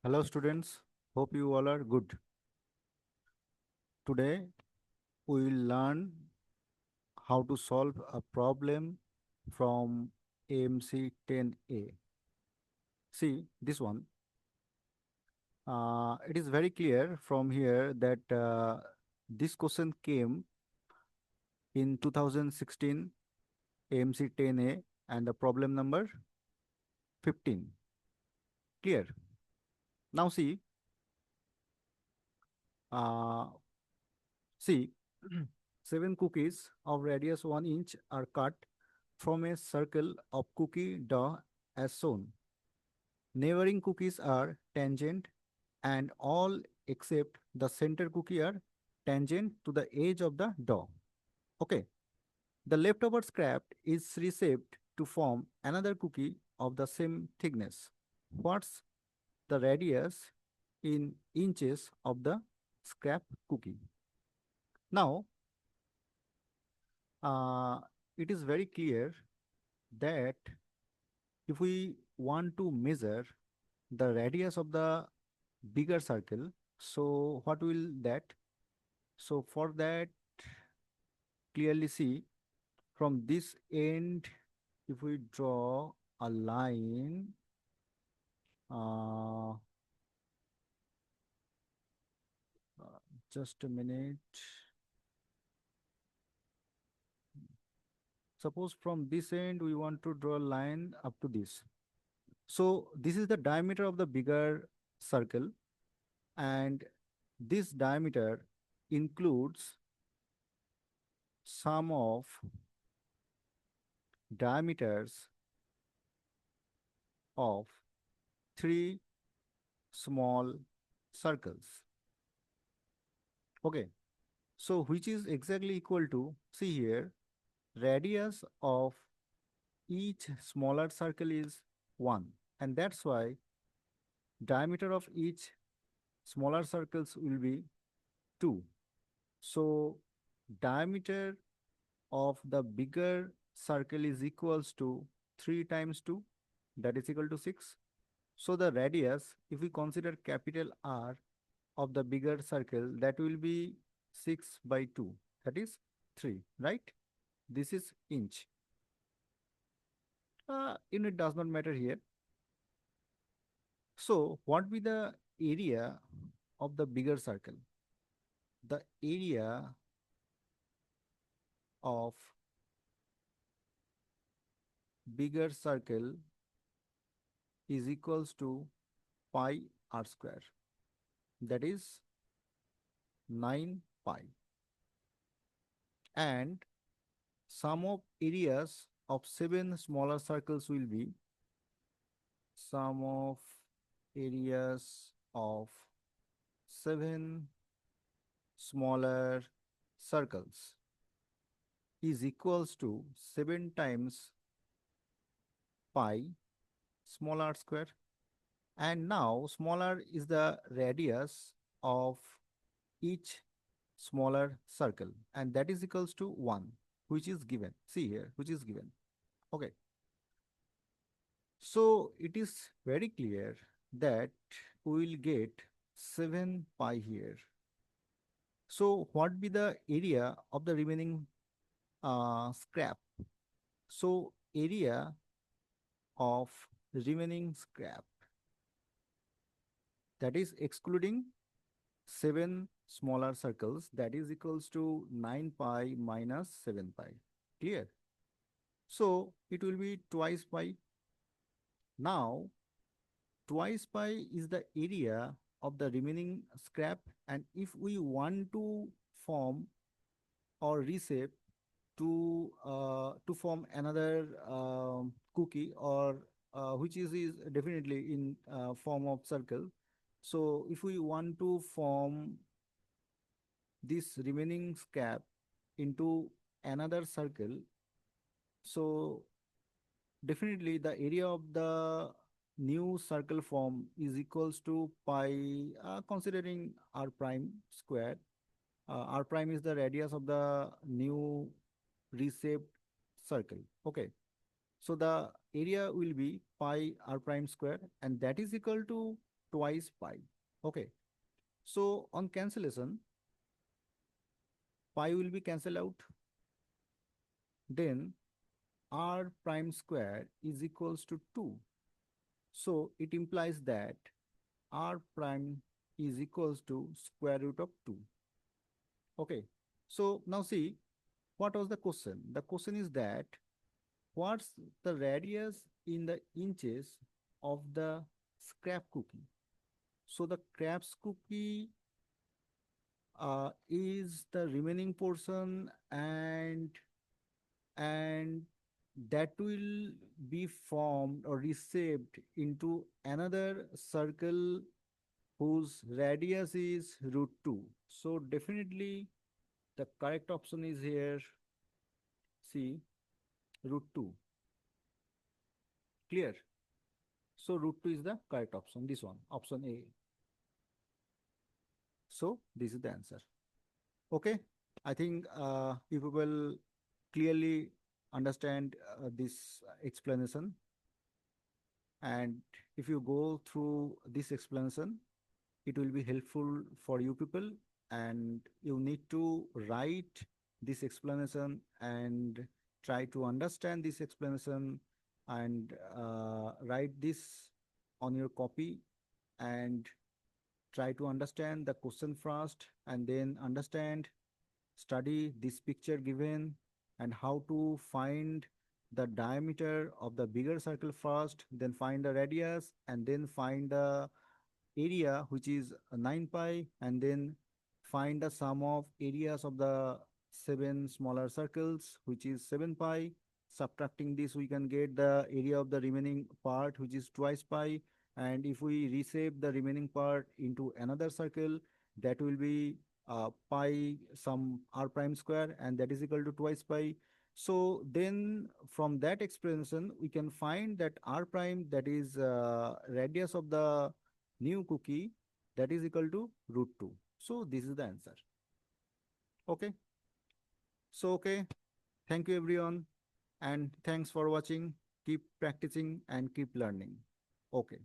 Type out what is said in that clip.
Hello students, hope you all are good. Today we will learn how to solve a problem from AMC 10A. See this one. It is very clear from here that this question came in 2016 AMC 10A and the problem number 15. Clear? Now uh, see, seven cookies of radius 1 inch are cut from a circle of cookie dough as shown. Neighboring cookies are tangent and all except the center cookie are tangent to the edge of the dough. Okay. The leftover scrap is reshaped to form another cookie of the same thickness. What's the radius in inches of the scrap cookie? Now, uh, it is very clear that if we want to measure the radius of the bigger circle, so what will that? So for that, clearly see from this end, if we draw a line, uh, just a minute. Suppose from this end, we want to draw a line up to this. So this is the diameter of the bigger circle, and this diameter includes sum of diameters of three small circles. Okay, so which is exactly equal to, see here, radius of each smaller circle is 1, and that's why diameter of each smaller circles will be 2. So diameter of the bigger circle is equals to 3 times 2, that is equal to 6. So the radius, if we consider capital R of the bigger circle, that will be 6 by 2, that is 3, right? This is inch. Unit does not matter here. So what be the area of the bigger circle? The area of bigger circle is equals to pi r square, that is 9 pi, and sum of areas of 7 smaller circles will be sum of areas of 7 smaller circles is equals to 7 times pi small r square. And now smaller is the radius of each smaller circle, and that is equals to 1, which is given. See here, which is given. Okay. So it is very clear that we will get 7 pi here. So what be the area of the remaining scrap? So area of remaining scrap, that is excluding 7 smaller circles, that is equals to 9 pi minus 7 pi. Clear? So it will be twice pi. Now twice pi is the area of the remaining scrap, and if we want to form or reshape to form another cookie, or which is definitely in form of circle. So if we want to form this remaining scrap into another circle, so definitely the area of the new circle form is equals to pi, considering r prime square. R prime is the radius of the new reshaped circle. Okay. So the area will be pi r prime square, and that is equal to twice pi. Okay. So on cancellation, pi will be cancelled out. Then r prime square is equals to 2. So it implies that r prime is equals to square root of 2. Okay. So now see, what was the question? The question is that what's the radius in the inches of the scrap cookie? So the scraps cookie is the remaining portion, and that will be formed or reshaped into another circle whose radius is root 2. So definitely the correct option is here, C, root 2. Clear? So root 2 is the correct option, this one, option A. So this is the answer. Okay, I think you will clearly understand this explanation. And if you go through this explanation, it will be helpful for you people, and you need to write this explanation and try to understand this explanation, and write this on your copy, and try to understand the question first, and then study this picture given, and how to find the diameter of the bigger circle first, then find the radius, and then find the area which is 9 pi, and then find the sum of areas of the 7 smaller circles which is 7 pi. Subtracting this, we can get the area of the remaining part which is twice pi, and if we reshape the remaining part into another circle, that will be pi some r prime square, and that is equal to twice pi. So then from that explanation we can find that r prime, that is radius of the new cookie, that is equal to root 2. So this is the answer. Okay. So okay, thank you everyone, and thanks for watching. Keep practicing and keep learning. Okay.